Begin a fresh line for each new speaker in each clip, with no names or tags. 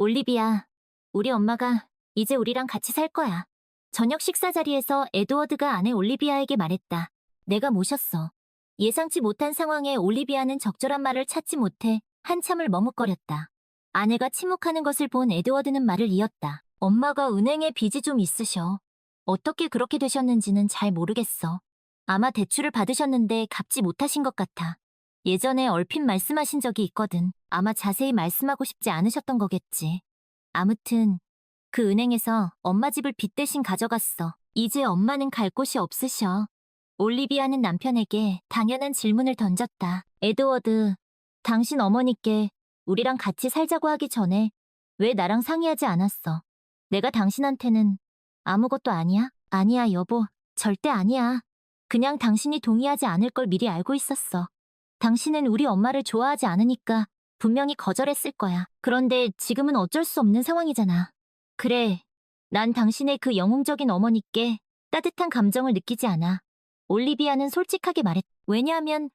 올리비아, 우리 엄마가 이제 우리랑 같이 살 거야. 저녁 식사 자리에서 에드워드가 아내 올리비아에게 말했다. 내가 모셨어. 예상치 못한 상황에 올리비아는 적절한 말을 찾지 못해 한참을 머뭇거렸다. 아내가 침묵하는 것을 본 에드워드는 말을 이었다. 엄마가 은행에 빚이 좀 있으셔. 어떻게 그렇게 되셨는지는 잘 모르겠어. 아마 대출을 받으셨는데 갚지 못하신 것 같아. 예전에 얼핏 말씀하신 적이 있거든. 아마 자세히 말씀하고 싶지 않으셨던 거겠지. 아무튼 그 은행에서 엄마 집을 빚 대신 가져갔어. 이제 엄마는 갈 곳이 없으셔. 올리비아는 남편에게 당연한 질문을 던졌다. 에드워드, 당신 어머니께 우리랑 같이 살자고 하기 전에 왜 나랑 상의하지 않았어? 내가 당신한테는 아무것도 아니야? 아니야, 여보. 절대 아니야. 그냥 당신이 동의하지 않을 걸 미리 알고 있었어. 당신은 우리 엄마를 좋아하지 않으니까 분명히 거절했을 거야. 그런데 지금은 어쩔 수 없는 상황이잖아. 그래, 난 당신의 그 영웅적인 어머니께 따뜻한 감정을 느끼지 않아. 올리비아는 솔직하게 말했다. 왜냐하면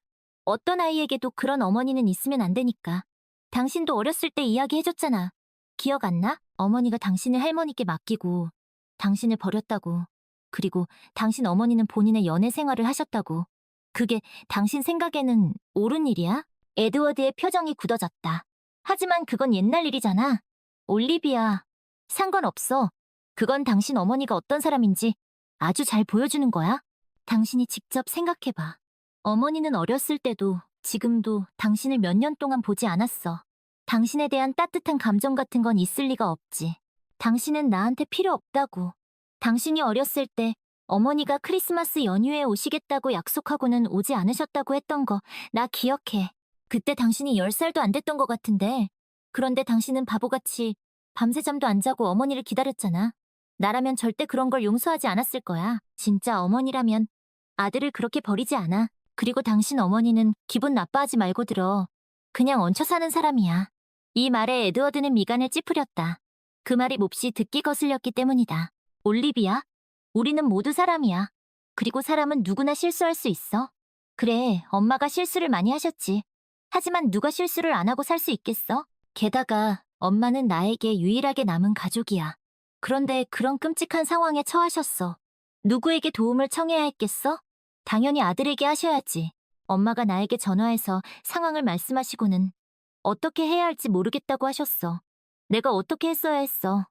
어떤 아이에게도 그런 어머니는 있으면 안 되니까. 당신도 어렸을 때 이야기해줬잖아. 기억 안 나? 어머니가 당신을 할머니께 맡기고 당신을 버렸다고. 그리고 당신 어머니는 본인의 연애 생활을 하셨다고. 그게 당신 생각에는 옳은 일이야? 에드워드의 표정이 굳어졌다. 하지만 그건 옛날 일이잖아. 올리비아, 상관없어. 그건 당신 어머니가 어떤 사람인지 아주 잘 보여주는 거야. 당신이 직접 생각해봐. 어머니는 어렸을 때도 지금도 당신을 몇 년 동안 보지 않았어. 당신에 대한 따뜻한 감정 같은 건 있을 리가 없지. 당신은 나한테 필요 없다고. 당신이 어렸을 때 어머니가 크리스마스 연휴에 오시겠다고 약속하고는 오지 않으셨다고 했던 거 나 기억해. 그때 당신이 10살도 안 됐던 것 같은데. 그런데 당신은 바보같이 밤새 잠도 안 자고 어머니를 기다렸잖아. 나라면 절대 그런 걸 용서하지 않았을 거야. 진짜 어머니라면 아들을 그렇게 버리지 않아. 그리고 당신 어머니는 기분 나빠하지 말고 들어. 그냥 얹혀 사는 사람이야. 이 말에 에드워드는 미간을 찌푸렸다. 그 말이 몹시 듣기 거슬렸기 때문이다. 올리비아, 우리는 모두 사람이야. 그리고 사람은 누구나 실수할 수 있어. 그래, 엄마가 실수를 많이 하셨지. 하지만 누가 실수를 안 하고 살 수 있겠어? 게다가 엄마는 나에게 유일하게 남은 가족이야. 그런데 그런 끔찍한 상황에 처하셨어. 누구에게 도움을 청해야 했겠어? 당연히 아들에게 하셔야지. 엄마가 나에게 전화해서 상황을 말씀하시고는 어떻게 해야 할지 모르겠다고 하셨어. 내가 어떻게 했어야 했어?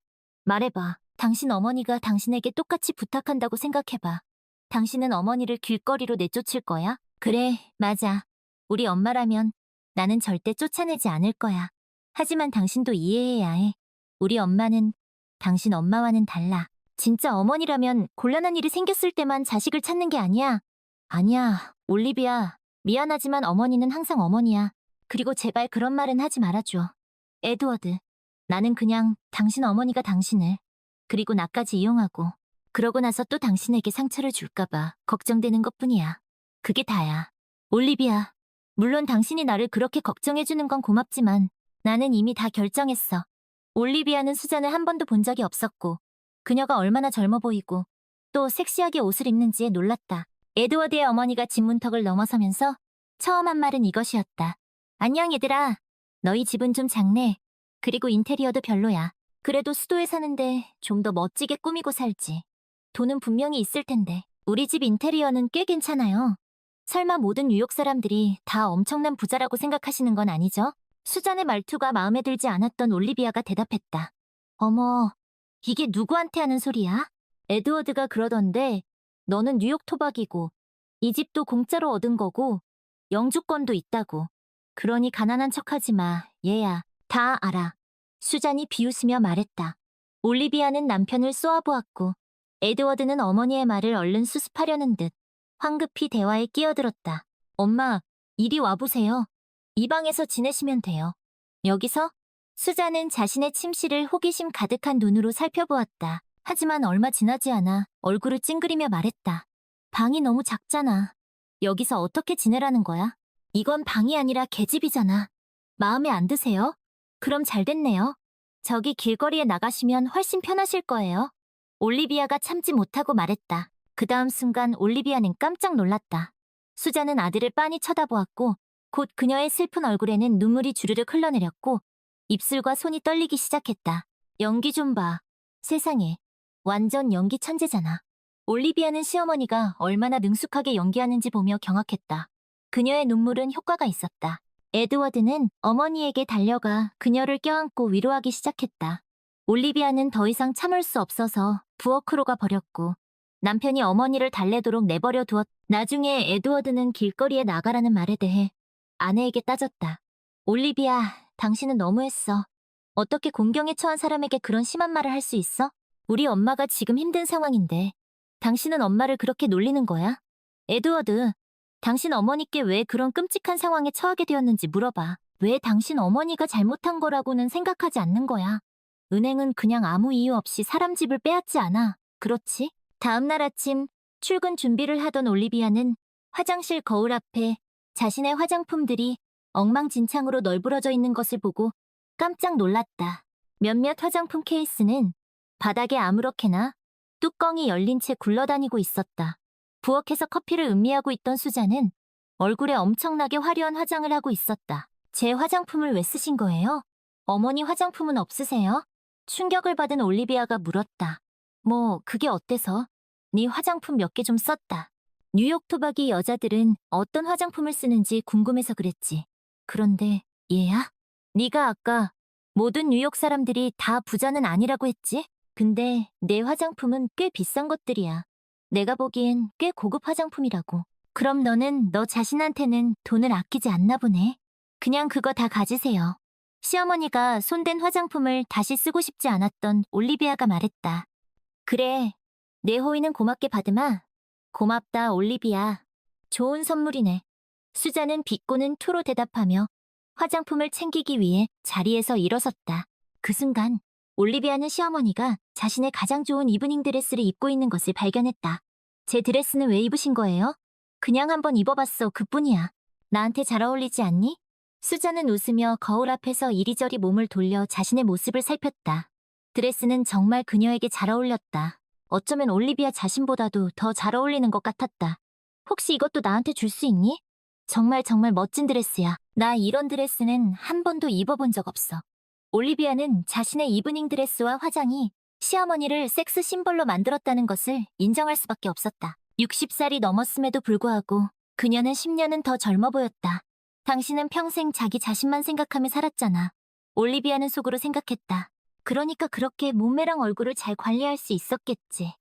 말해봐. 당신 어머니가 당신에게 똑같이 부탁한다고 생각해봐. 당신은 어머니를 길거리로 내쫓을 거야? 그래, 맞아. 우리 엄마라면 나는 절대 쫓아내지 않을 거야. 하지만 당신도 이해해야 해. 우리 엄마는 당신 엄마와는 달라. 진짜 어머니라면 곤란한 일이 생겼을 때만 자식을 찾는 게 아니야. 아니야, 올리비아. 미안하지만 어머니는 항상 어머니야. 그리고 제발 그런 말은 하지 말아줘. 에드워드, 나는 그냥 당신 어머니가 당신을, 그리고 나까지 이용하고, 그러고 나서 또 당신에게 상처를 줄까봐 걱정되는 것뿐이야. 그게 다야. 올리비아, 물론 당신이 나를 그렇게 걱정해주는 건 고맙지만 나는 이미 다 결정했어. 올리비아는 수잔을 한 번도 본 적이 없었고 그녀가 얼마나 젊어 보이고 또 섹시하게 옷을 입는지에 놀랐다. 에드워드의 어머니가 집 문턱을 넘어서면서 처음 한 말은 이것이었다. 안녕 얘들아. 너희 집은 좀 작네. 그리고 인테리어도 별로야. 그래도 수도에 사는데 좀 더 멋지게 꾸미고 살지. 돈은 분명히 있을 텐데. 우리 집 인테리어는 꽤 괜찮아요. 설마 모든 뉴욕 사람들이 다 엄청난 부자라고 생각하시는 건 아니죠? 수잔의 말투가 마음에 들지 않았던 올리비아가 대답했다. 어머, 이게 누구한테 하는 소리야? 에드워드가 그러던데 너는 뉴욕 토박이고 이 집도 공짜로 얻은 거고 영주권도 있다고. 그러니 가난한 척하지 마, 얘야. 다 알아. 수잔이 비웃으며 말했다. 올리비아는 남편을 쏘아보았고 에드워드는 어머니의 말을 얼른 수습하려는 듯 황급히 대화에 끼어들었다. 엄마, 이리 와보세요. 이 방에서 지내시면 돼요. 여기서? 수잔은 자신의 침실을 호기심 가득한 눈으로 살펴보았다. 하지만 얼마 지나지 않아 얼굴을 찡그리며 말했다. 방이 너무 작잖아. 여기서 어떻게 지내라는 거야? 이건 방이 아니라 계집이잖아. 마음에 안 드세요? 그럼 잘 됐네요. 저기 길거리에 나가시면 훨씬 편하실 거예요. 올리비아가 참지 못하고 말했다. 그 다음 순간 올리비아는 깜짝 놀랐다. 수잔은 아들을 빤히 쳐다보았고 곧 그녀의 슬픈 얼굴에는 눈물이 주르륵 흘러내렸고 입술과 손이 떨리기 시작했다. 연기 좀 봐. 세상에. 완전 연기 천재잖아. 올리비아는 시어머니가 얼마나 능숙하게 연기하는지 보며 경악했다. 그녀의 눈물은 효과가 있었다. 에드워드는 어머니에게 달려가 그녀를 껴안고 위로하기 시작했다. 올리비아는 더 이상 참을 수 없어서 부엌으로 가버렸고 남편이 어머니를 달래도록 내버려 두었. 나중에 에드워드는 길거리에 나가라는 말에 대해 아내에게 따졌다. 올리비아, 당신은 너무했어. 어떻게 공경에 처한 사람에게 그런 심한 말을 할 수 있어? 우리 엄마가 지금 힘든 상황인데 당신은 엄마를 그렇게 놀리는 거야? 에드워드, 당신 어머니께 왜 그런 끔찍한 상황에 처하게 되었는지 물어봐. 왜 당신 어머니가 잘못한 거라고는 생각하지 않는 거야? 은행은 그냥 아무 이유 없이 사람 집을 빼앗지 않아. 그렇지? 다음 날 아침 출근 준비를 하던 올리비아는 화장실 거울 앞에 자신의 화장품들이 엉망진창으로 널브러져 있는 것을 보고 깜짝 놀랐다. 몇몇 화장품 케이스는 바닥에 아무렇게나 뚜껑이 열린 채 굴러다니고 있었다. 부엌에서 커피를 음미하고 있던 수잔은 얼굴에 엄청나게 화려한 화장을 하고 있었다. 제 화장품을 왜 쓰신 거예요? 어머니 화장품은 없으세요? 충격을 받은 올리비아가 물었다. 뭐 그게 어때서? 네 화장품 몇 개 좀 썼다. 뉴욕 토박이 여자들은 어떤 화장품을 쓰는지 궁금해서 그랬지. 그런데 얘야? 네가 아까 모든 뉴욕 사람들이 다 부자는 아니라고 했지? 근데 내 화장품은 꽤 비싼 것들이야. 내가 보기엔 꽤 고급 화장품이라고. 그럼 너는 너 자신한테는 돈을 아끼지 않나 보네. 그냥 그거 다 가지세요. 시어머니가 손댄 화장품을 다시 쓰고 싶지 않았던 올리비아가 말했다. 그래, 내 호의는 고맙게 받으마. 고맙다, 올리비아. 좋은 선물이네. 수잔은 비꼬는 투로 대답하며 화장품을 챙기기 위해 자리에서 일어섰다. 그 순간 올리비아는 시어머니가 자신의 가장 좋은 이브닝 드레스를 입고 있는 것을 발견했다. 제 드레스는 왜 입으신 거예요? 그냥 한번 입어봤어, 그뿐이야. 나한테 잘 어울리지 않니? 수잔은 웃으며 거울 앞에서 이리저리 몸을 돌려 자신의 모습을 살폈다. 드레스는 정말 그녀에게 잘 어울렸다. 어쩌면 올리비아 자신보다도 더 잘 어울리는 것 같았다. 혹시 이것도 나한테 줄 수 있니? 정말 멋진 드레스야. 나 이런 드레스는 한 번도 입어본 적 없어. 올리비아는 자신의 이브닝 드레스와 화장이 시어머니를 섹스 심벌로 만들었다는 것을 인정할 수밖에 없었다. 60살이 넘었음에도 불구하고 그녀는 10년은 더 젊어 보였다. 당신은 평생 자기 자신만 생각하며 살았잖아. 올리비아는 속으로 생각했다. 그러니까 그렇게 몸매랑 얼굴을 잘 관리할 수 있었겠지.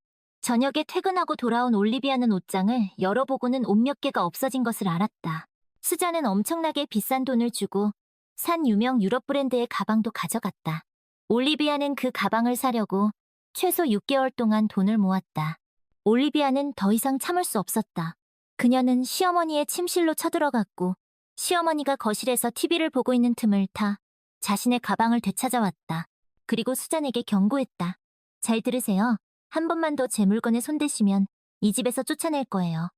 저녁에 퇴근하고 돌아온 올리비아는 옷장을 열어보고는 옷 몇 개가 없어진 것을 알았다. 수잔은 엄청나게 비싼 돈을 주고 산 유명 유럽 브랜드의 가방도 가져갔다. 올리비아는 그 가방을 사려고 최소 6개월 동안 돈을 모았다. 올리비아는 더 이상 참을 수 없었다. 그녀는 시어머니의 침실로 쳐들어갔고 시어머니가 거실에서 TV를 보고 있는 틈을 타 자신의 가방을 되찾아왔다. 그리고 수잔에게 경고했다. 잘 들으세요. 한 번만 더 제 물건에 손대시면 이 집에서 쫓아낼 거예요.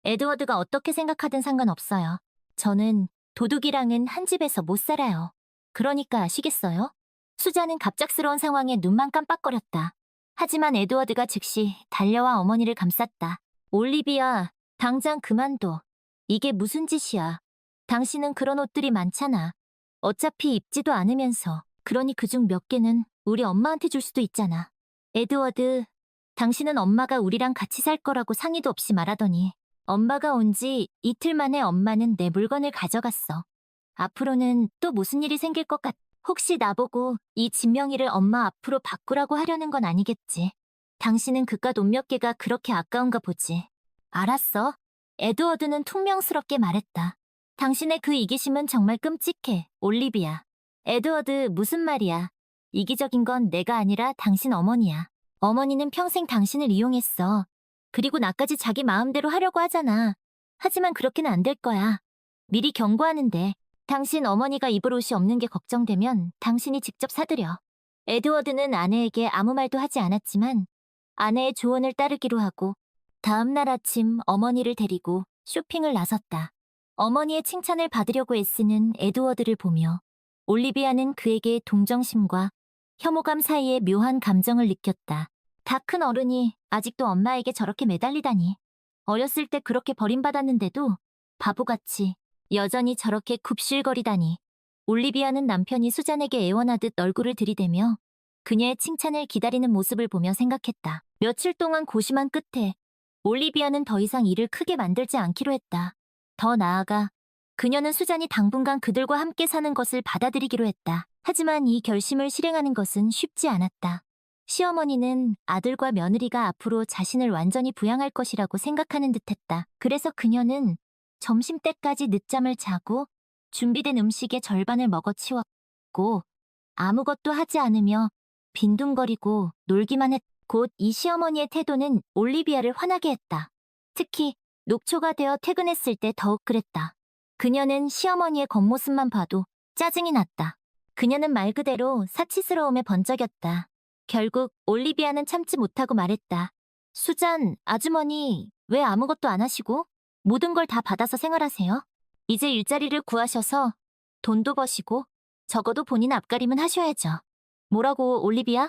에드워드가 어떻게 생각하든 상관없어요. 저는 도둑이랑은 한 집에서 못 살아요. 그러니까 아시겠어요? 수잔은 갑작스러운 상황에 눈만 깜빡거렸다. 하지만 에드워드가 즉시 달려와 어머니를 감쌌다. 올리비아, 당장 그만둬. 이게 무슨 짓이야. 당신은 그런 옷들이 많잖아. 어차피 입지도 않으면서. 그러니 그중 몇 개는 우리 엄마한테 줄 수도 있잖아. 에드워드, 당신은 엄마가 우리랑 같이 살 거라고 상의도 없이 말하더니 엄마가 온 지 이틀 만에 엄마는 내 물건을 가져갔어. 앞으로는 또 무슨 일이 생길 것 같... 혹시 나보고 이 진명이를 엄마 앞으로 바꾸라고 하려는 건 아니겠지. 당신은 그깟 옷 몇 개가 그렇게 아까운가 보지. 알았어. 에드워드는 퉁명스럽게 말했다. 당신의 그 이기심은 정말 끔찍해, 올리비아. 에드워드, 무슨 말이야. 이기적인 건 내가 아니라 당신 어머니야. 어머니는 평생 당신을 이용했어. 그리고 나까지 자기 마음대로 하려고 하잖아. 하지만 그렇게는 안 될 거야. 미리 경고하는데 당신 어머니가 입을 옷이 없는 게 걱정되면 당신이 직접 사드려. 에드워드는 아내에게 아무 말도 하지 않았지만 아내의 조언을 따르기로 하고 다음 날 아침 어머니를 데리고 쇼핑을 나섰다. 어머니의 칭찬을 받으려고 애쓰는 에드워드를 보며 올리비아는 그에게 동정심과 혐오감 사이에 묘한 감정을 느꼈다. 다 큰 어른이 아직도 엄마에게 저렇게 매달리다니. 어렸을 때 그렇게 버림받았는데도 바보같이 여전히 저렇게 굽실거리다니. 올리비아는 남편이 수잔에게 애원하듯 얼굴을 들이대며 그녀의 칭찬을 기다리는 모습을 보며 생각했다. 며칠 동안 고심한 끝에 올리비아는 더 이상 일을 크게 만들지 않기로 했다. 더 나아가 그녀는 수잔이 당분간 그들과 함께 사는 것을 받아들이기로 했다. 하지만 이 결심을 실행하는 것은 쉽지 않았다. 시어머니는 아들과 며느리가 앞으로 자신을 완전히 부양할 것이라고 생각하는 듯했다. 그래서 그녀는 점심때까지 늦잠을 자고 준비된 음식의 절반을 먹어치웠고 아무것도 하지 않으며 빈둥거리고 놀기만 했다. 곧 이 시어머니의 태도는 올리비아를 화나게 했다. 특히 녹초가 되어 퇴근했을 때 더욱 그랬다. 그녀는 시어머니의 겉모습만 봐도 짜증이 났다. 그녀는 말 그대로 사치스러움에 번쩍였다. 결국 올리비아는 참지 못하고 말했다. 수잔, 아주머니, 왜 아무것도 안 하시고 모든 걸 다 받아서 생활하세요? 이제 일자리를 구하셔서 돈도 버시고 적어도 본인 앞가림은 하셔야죠. 뭐라고, 올리비아?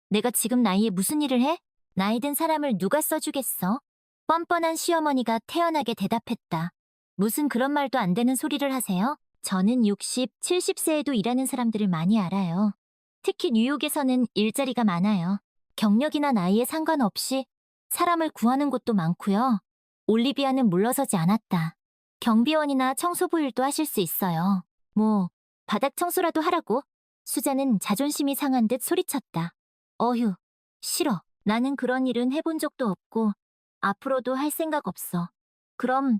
내가 지금 나이에 무슨 일을 해? 나이 든 사람을 누가 써주겠어? 뻔뻔한 시어머니가 태연하게 대답했다. 무슨 그런 말도 안 되는 소리를 하세요? 저는 60, 70세에도 일하는 사람들을 많이 알아요. 특히 뉴욕에서는 일자리가 많아요. 경력이나 나이에 상관없이 사람을 구하는 곳도 많고요. 올리비아는 물러서지 않았다. 경비원이나 청소부 일도 하실 수 있어요. 뭐, 바닥 청소라도 하라고? 수잔은 자존심이 상한 듯 소리쳤다. 어휴, 싫어. 나는 그런 일은 해본 적도 없고 앞으로도 할 생각 없어. 그럼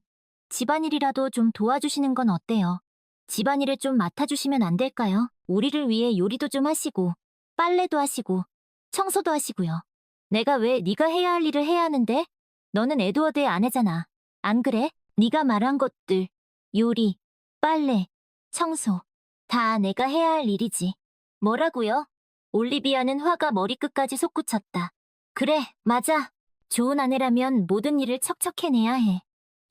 집안일이라도 좀 도와주시는 건 어때요? 집안일을 좀 맡아주시면 안 될까요? 우리를 위해 요리도 좀 하시고 빨래도 하시고 청소도 하시고요. 내가 왜 네가 해야 할 일을 해야 하는데? 너는 에드워드의 아내잖아. 안 그래? 네가 말한 것들, 요리, 빨래, 청소 다 내가 해야 할 일이지. 뭐라고요? 올리비아는 화가 머리끝까지 솟구쳤다. 그래, 맞아. 좋은 아내라면 모든 일을 척척 해내야 해.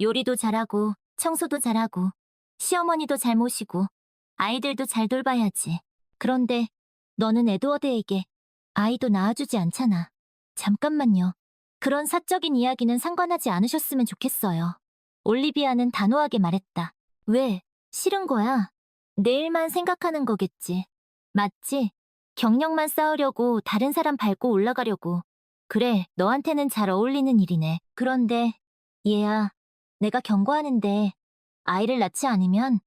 요리도 잘하고 청소도 잘하고 시어머니도 잘 모시고 아이들도 잘 돌봐야지. 그런데 너는 에드워드에게 아이도 낳아주지 않잖아. 잠깐만요. 그런 사적인 이야기는 상관하지 않으셨으면 좋겠어요. 올리비아는 단호하게 말했다. 왜? 싫은 거야? 내일만 생각하는 거겠지. 맞지? 경력만 쌓으려고 다른 사람 밟고 올라가려고. 그래, 너한테는 잘 어울리는 일이네. 그런데 얘야, 내가 경고하는데 아이를 낳지 않으면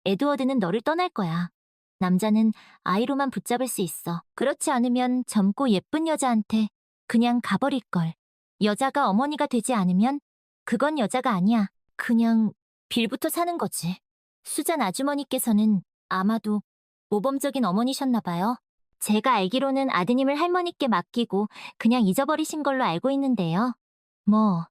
에드워드는 너를 떠날 거야. 남자는 아이로만 붙잡을 수 있어. 그렇지 않으면 젊고 예쁜 여자한테 그냥 가버릴걸. 여자가 어머니가 되지 않으면 그건 여자가 아니야. 그냥 빌부터 사는 거지. 수잔 아주머니께서는 아마도 모범적인 어머니셨나 봐요. 제가 알기로는 아드님을 할머니께 맡기고 그냥 잊어버리신 걸로 알고 있는데요. 뭐,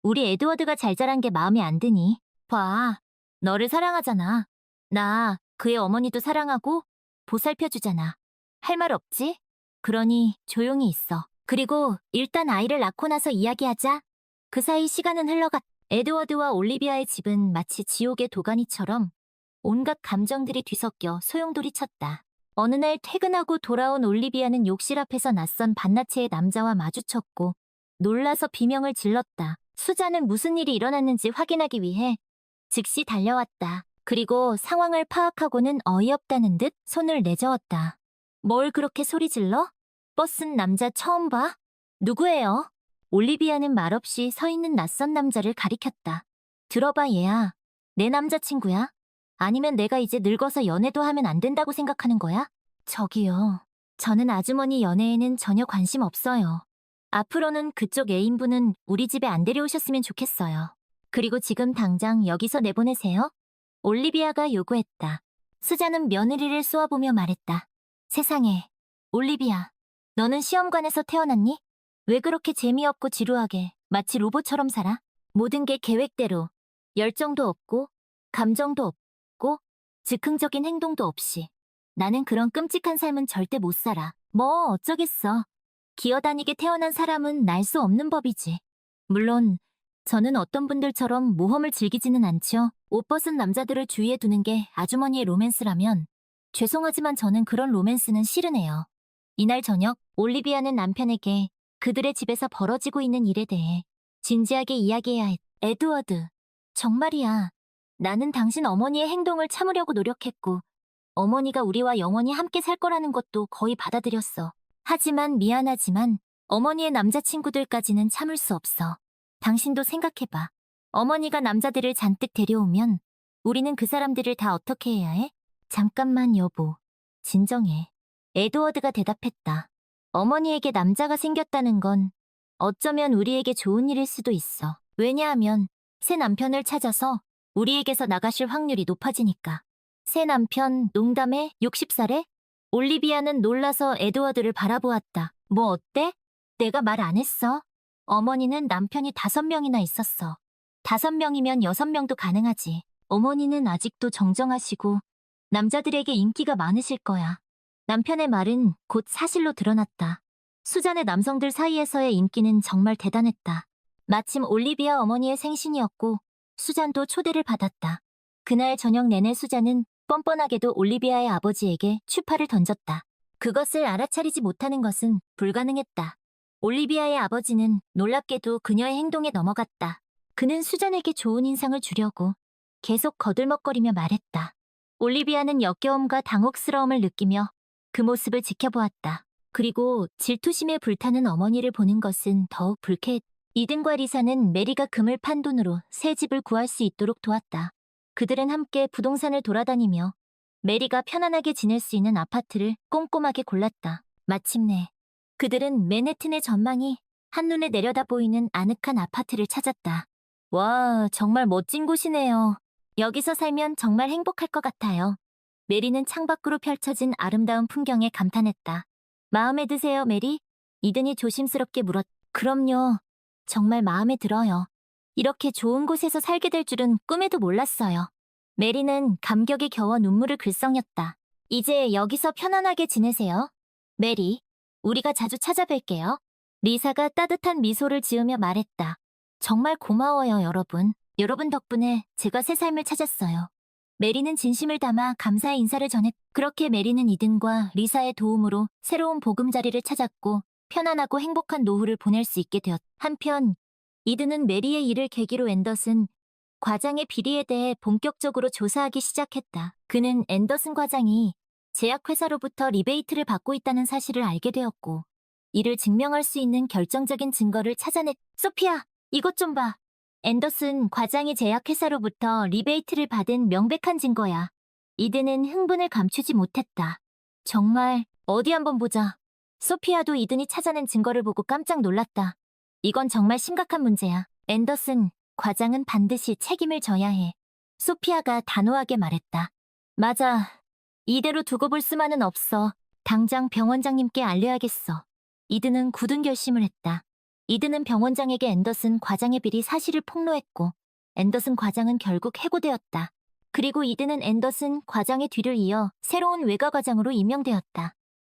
우리 에드워드가 잘 자란 게 마음에 안 드니? 봐, 너를 사랑하잖아. 나 그의 어머니도 사랑하고 보살펴주잖아. 할 말 없지? 그러니 조용히 있어. 그리고 일단 아이를 낳고 나서 이야기하자. 그 사이 시간은 흘러갔. 에드워드와 올리비아의 집은 마치 지옥의 도가니처럼 온갖 감정들이 뒤섞여 소용돌이쳤다. 어느 날 퇴근하고 돌아온 올리비아는 욕실 앞에서 낯선 반나체의 남자와 마주쳤고 놀라서 비명을 질렀다. 수잔은 무슨 일이 일어났는지 확인하기 위해 즉시 달려왔다. 그리고 상황을 파악하고는 어이없다는 듯 손을 내저었다. 뭘 그렇게 소리 질러? 버스는 남자 처음 봐? 누구예요? 올리비아는 말없이 서 있는 낯선 남자를 가리켰다. 들어봐 얘야. 내 남자친구야. 아니면 내가 이제 늙어서 연애도 하면 안 된다고 생각하는 거야? 저기요. 저는 아주머니 연애에는 전혀 관심 없어요. 앞으로는 그쪽 애인분은 우리 집에 안 데려오셨으면 좋겠어요. 그리고 지금 당장 여기서 내보내세요. 올리비아가 요구했다. 수잔은 며느리를 쏘아보며 말했다. 세상에, 올리비아, 너는 시험관에서 태어났니? 왜 그렇게 재미없고 지루하게 마치 로봇처럼 살아? 모든 게 계획대로, 열정도 없고 감정도 없고 즉흥적인 행동도 없이. 나는 그런 끔찍한 삶은 절대 못 살아. 뭐 어쩌겠어. 기어다니게 태어난 사람은 날 수 없는 법이지. 물론 저는 어떤 분들처럼 모험을 즐기지는 않죠. 옷 벗은 남자들을 주위에 두는 게 아주머니의 로맨스라면 죄송하지만 저는 그런 로맨스는 싫으네요. 이날 저녁 올리비아는 남편에게 그들의 집에서 벌어지고 있는 일에 대해 진지하게 이야기해야 했. 에드워드, 정말이야. 나는 당신 어머니의 행동을 참으려고 노력했고 어머니가 우리와 영원히 함께 살 거라는 것도 거의 받아들였어. 하지만 미안하지만 어머니의 남자친구들까지는 참을 수 없어. 당신도 생각해봐. 어머니가 남자들을 잔뜩 데려오면 우리는 그 사람들을 다 어떻게 해야 해? 잠깐만 여보. 진정해. 에드워드가 대답했다. 어머니에게 남자가 생겼다는 건 어쩌면 우리에게 좋은 일일 수도 있어. 왜냐하면 새 남편을 찾아서 우리에게서 나가실 확률이 높아지니까. 새 남편 농담해? 60살에? 올리비아는 놀라서 에드워드를 바라보았다. 뭐 어때? 내가 말 안 했어. 어머니는 남편이 5명이나 있었어. 5명이면 6명도 가능하지. 어머니는 아직도 정정하시고 남자들에게 인기가 많으실 거야. 남편의 말은 곧 사실로 드러났다. 수잔의 남성들 사이에서의 인기는 정말 대단했다. 마침 올리비아 어머니의 생신이었고 수잔도 초대를 받았다. 그날 저녁 내내 수잔은 뻔뻔하게도 올리비아의 아버지에게 추파를 던졌다. 그것을 알아차리지 못하는 것은 불가능했다. 올리비아의 아버지는 놀랍게도 그녀의 행동에 넘어갔다. 그는 수잔에게 좋은 인상을 주려고 계속 거들먹거리며 말했다. 올리비아는 역겨움과 당혹스러움을 느끼며 그 모습을 지켜보았다. 그리고 질투심에 불타는 어머니를 보는 것은 더욱 불쾌했다. 이든과 리사는 메리가 금을 판 돈으로 새 집을 구할 수 있도록 도왔다. 그들은 함께 부동산을 돌아다니며 메리가 편안하게 지낼 수 있는 아파트를 꼼꼼하게 골랐다. 마침내 그들은 맨해튼의 전망이 한눈에 내려다 보이는 아늑한 아파트를 찾았다. 와, 정말 멋진 곳이네요. 여기서 살면 정말 행복할 것 같아요. 메리는 창밖으로 펼쳐진 아름다운 풍경에 감탄했다. 마음에 드세요, 메리? 이든이 조심스럽게 물었다. 그럼요. 정말 마음에 들어요. 이렇게 좋은 곳에서 살게 될 줄은 꿈에도 몰랐어요. 메리는 감격에 겨워 눈물을 글썽였다. 이제 여기서 편안하게 지내세요. 메리, 우리가 자주 찾아뵐게요. 리사가 따뜻한 미소를 지으며 말했다. 정말 고마워요, 여러분. 여러분 덕분에 제가 새 삶을 찾았어요. 메리는 진심을 담아 감사의 인사를 전했. 그렇게 메리는 이든과 리사의 도움으로 새로운 보금자리를 찾았고 편안하고 행복한 노후를 보낼 수 있게 되었다. 한편 이든은 메리의 일을 계기로 앤더슨 과장의 비리에 대해 본격적으로 조사하기 시작했다. 그는 앤더슨 과장이 제약회사로부터 리베이트를 받고 있다는 사실을 알게 되었고 이를 증명할 수 있는 결정적인 증거를 찾아냈. 소피아, 이것 좀 봐. 앤더슨 과장이 제약회사로부터 리베이트를 받은 명백한 증거야. 이든은 흥분을 감추지 못했다. 정말 어디 한번 보자. 소피아도 이든이 찾아낸 증거를 보고 깜짝 놀랐다. 이건 정말 심각한 문제야. 앤더슨 과장은 반드시 책임을 져야 해. 소피아가 단호하게 말했다. 맞아. 이대로 두고 볼 수만은 없어. 당장 병원장님께 알려야겠어. 이든은 굳은 결심을 했다. 이든은 병원장에게 앤더슨 과장의 비리 사실을 폭로했고 앤더슨 과장은 결국 해고되었다. 그리고 이든은 앤더슨 과장의 뒤를 이어 새로운 외과 과장으로 임명되었다.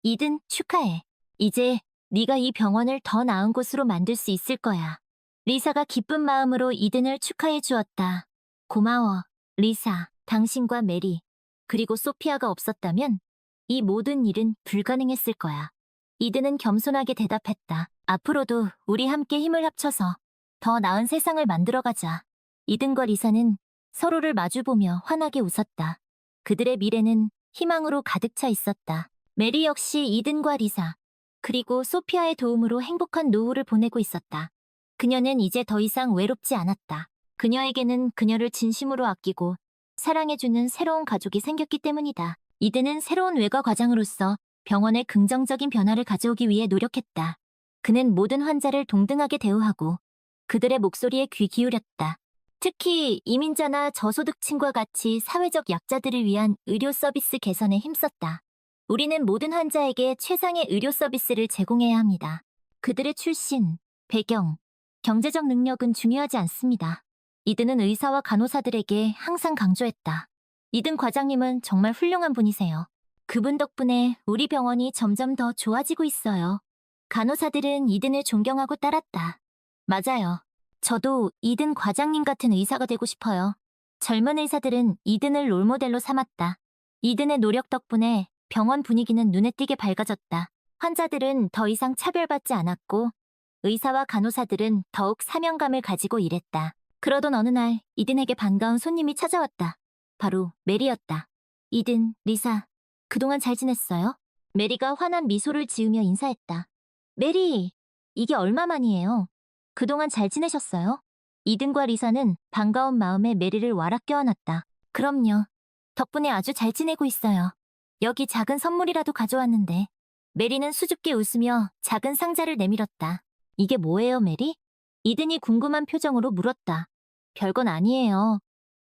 이든 축하해. 이제 네가 이 병원을 더 나은 곳으로 만들 수 있을 거야. 리사가 기쁜 마음으로 이든을 축하해 주었다. 고마워, 리사. 당신과 메리, 그리고 소피아가 없었다면 이 모든 일은 불가능했을 거야. 이든은 겸손하게 대답했다. 앞으로도 우리 함께 힘을 합쳐서 더 나은 세상을 만들어가자. 이든과 리사는 서로를 마주보며 환하게 웃었다. 그들의 미래는 희망으로 가득 차 있었다. 메리 역시 이든과 리사, 그리고 소피아의 도움으로 행복한 노후를 보내고 있었다. 그녀는 이제 더 이상 외롭지 않았다. 그녀에게는 그녀를 진심으로 아끼고 사랑해주는 새로운 가족이 생겼기 때문이다. 이든은 새로운 외과 과장으로서 병원에 긍정적인 변화를 가져오기 위해 노력했다. 그는 모든 환자를 동등하게 대우하고 그들의 목소리에 귀 기울였다. 특히 이민자나 저소득층과 같이 사회적 약자들을 위한 의료 서비스 개선에 힘썼다. 우리는 모든 환자에게 최상의 의료 서비스를 제공해야 합니다. 그들의 출신, 배경, 경제적 능력은 중요하지 않습니다. 이든은 의사와 간호사들에게 항상 강조했다. 이든 과장님은 정말 훌륭한 분이세요. 그분 덕분에 우리 병원이 점점 더 좋아지고 있어요. 간호사들은 이든을 존경하고 따랐다. 맞아요. 저도 이든 과장님 같은 의사가 되고 싶어요. 젊은 의사들은 이든을 롤모델로 삼았다. 이든의 노력 덕분에 병원 분위기는 눈에 띄게 밝아졌다. 환자들은 더 이상 차별받지 않았고 의사와 간호사들은 더욱 사명감을 가지고 일했다. 그러던 어느 날 이든에게 반가운 손님이 찾아왔다. 바로 메리였다. 이든, 리사, 그동안 잘 지냈어요? 메리가 환한 미소를 지으며 인사했다. 메리, 이게 얼마만이에요? 그동안 잘 지내셨어요? 이든과 리사는 반가운 마음에 메리를 와락 껴안았다. 그럼요. 덕분에 아주 잘 지내고 있어요. 여기 작은 선물이라도 가져왔는데. 메리는 수줍게 웃으며 작은 상자를 내밀었다. 이게 뭐예요, 메리? 이든이 궁금한 표정으로 물었다. 별건 아니에요.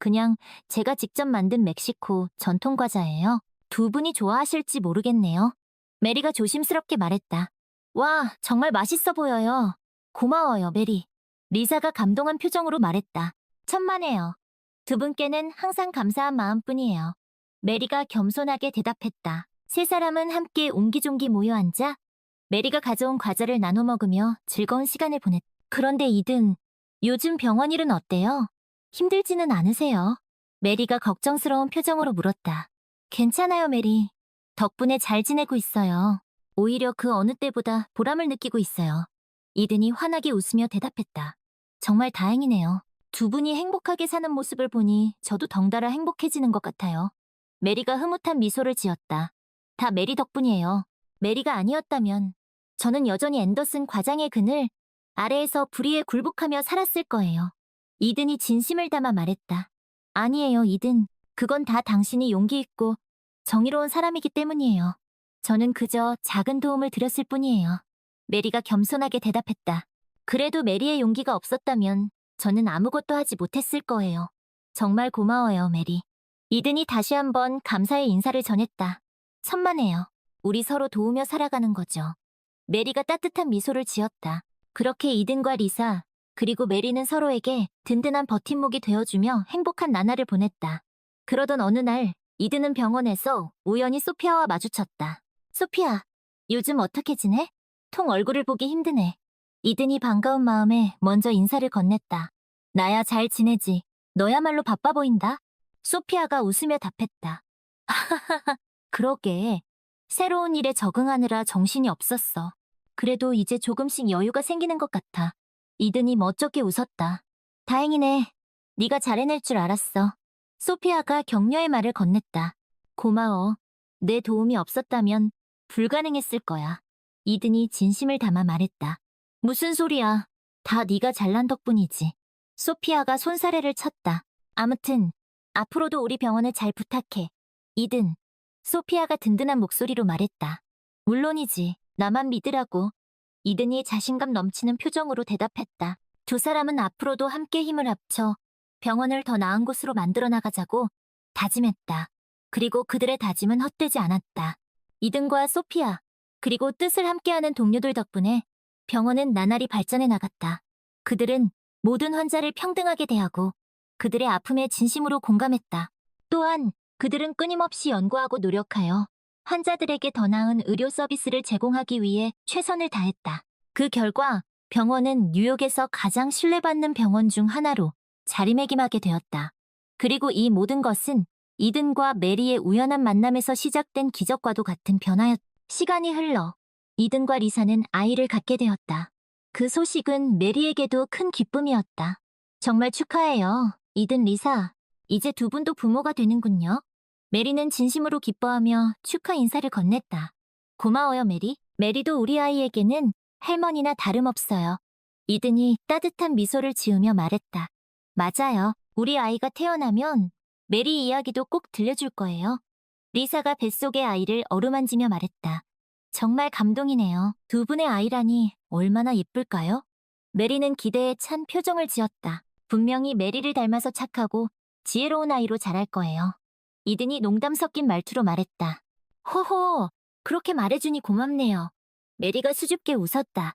그냥 제가 직접 만든 멕시코 전통 과자예요. 두 분이 좋아하실지 모르겠네요. 메리가 조심스럽게 말했다. 와, 정말 맛있어 보여요. 고마워요, 메리. 리사가 감동한 표정으로 말했다. 천만에요. 두 분께는 항상 감사한 마음뿐이에요. 메리가 겸손하게 대답했다. 세 사람은 함께 옹기종기 모여 앉아 메리가 가져온 과자를 나눠 먹으며 즐거운 시간을 보냈다. 그런데 이든, 요즘 병원 일은 어때요? 힘들지는 않으세요? 메리가 걱정스러운 표정으로 물었다. 괜찮아요, 메리. 덕분에 잘 지내고 있어요. 오히려 그 어느 때보다 보람을 느끼고 있어요. 이든이 환하게 웃으며 대답했다. 정말 다행이네요. 두 분이 행복하게 사는 모습을 보니 저도 덩달아 행복해지는 것 같아요. 메리가 흐뭇한 미소를 지었다. 다 메리 덕분이에요. 메리가 아니었다면 저는 여전히 앤더슨 과장의 그늘 아래에서 불의에 굴복하며 살았을 거예요. 이든이 진심을 담아 말했다. 아니에요, 이든. 그건 다 당신이 용기 있고 정의로운 사람이기 때문이에요. 저는 그저 작은 도움을 드렸을 뿐이에요. 메리가 겸손하게 대답했다. 그래도 메리의 용기가 없었다면 저는 아무것도 하지 못했을 거예요. 정말 고마워요, 메리. 이든이 다시 한번 감사의 인사를 전했다. 천만에요. 우리 서로 도우며 살아가는 거죠. 메리가 따뜻한 미소를 지었다. 그렇게 이든과 리사, 그리고 메리는 서로에게 든든한 버팀목이 되어주며 행복한 나날을 보냈다. 그러던 어느 날, 이든은 병원에서 우연히 소피아와 마주쳤다. 소피아, 요즘 어떻게 지내? 통 얼굴을 보기 힘드네. 이든이 반가운 마음에 먼저 인사를 건넸다. 나야 잘 지내지. 너야말로 바빠 보인다. 소피아가 웃으며 답했다. 하하하, 그러게. 새로운 일에 적응하느라 정신이 없었어. 그래도 이제 조금씩 여유가 생기는 것 같아. 이든이 멋쩍게 웃었다. 다행이네. 네가 잘 해낼 줄 알았어. 소피아가 격려의 말을 건넸다. 고마워. 내 도움이 없었다면 불가능했을 거야. 이든이 진심을 담아 말했다. 무슨 소리야. 다 네가 잘난 덕분이지. 소피아가 손사래를 쳤다. 아무튼 앞으로도 우리 병원을 잘 부탁해. 이든. 소피아가 든든한 목소리로 말했다. 물론이지. 나만 믿으라고. 이든이 자신감 넘치는 표정으로 대답했다. 두 사람은 앞으로도 함께 힘을 합쳐 병원을 더 나은 곳으로 만들어 나가자고 다짐했다. 그리고 그들의 다짐은 헛되지 않았다. 이든과 소피아, 그리고 뜻을 함께하는 동료들 덕분에 병원은 나날이 발전해 나갔다. 그들은 모든 환자를 평등하게 대하고 그들의 아픔에 진심으로 공감했다. 또한 그들은 끊임없이 연구하고 노력하여 환자들에게 더 나은 의료 서비스를 제공하기 위해 최선을 다했다. 그 결과 병원은 뉴욕에서 가장 신뢰받는 병원 중 하나로 자리매김하게 되었다. 그리고 이 모든 것은 이든과 메리의 우연한 만남에서 시작된 기적과도 같은 변화였다. 시간이 흘러 이든과 리사는 아이를 갖게 되었다. 그 소식은 메리에게도 큰 기쁨이었다. 정말 축하해요, 이든, 리사. 이제 두 분도 부모가 되는군요. 메리는 진심으로 기뻐하며 축하 인사를 건넸다. 고마워요, 메리. 메리도 우리 아이에게는 할머니나 다름없어요. 이든이 따뜻한 미소를 지으며 말했다. 맞아요. 우리 아이가 태어나면 메리 이야기도 꼭 들려줄 거예요. 리사가 뱃속의 아이를 어루만지며 말했다. 정말 감동이네요. 두 분의 아이라니 얼마나 예쁠까요? 메리는 기대에 찬 표정을 지었다. 분명히 메리를 닮아서 착하고 지혜로운 아이로 자랄 거예요. 이든이 농담 섞인 말투로 말했다. 호호, 그렇게 말해주니 고맙네요. 메리가 수줍게 웃었다.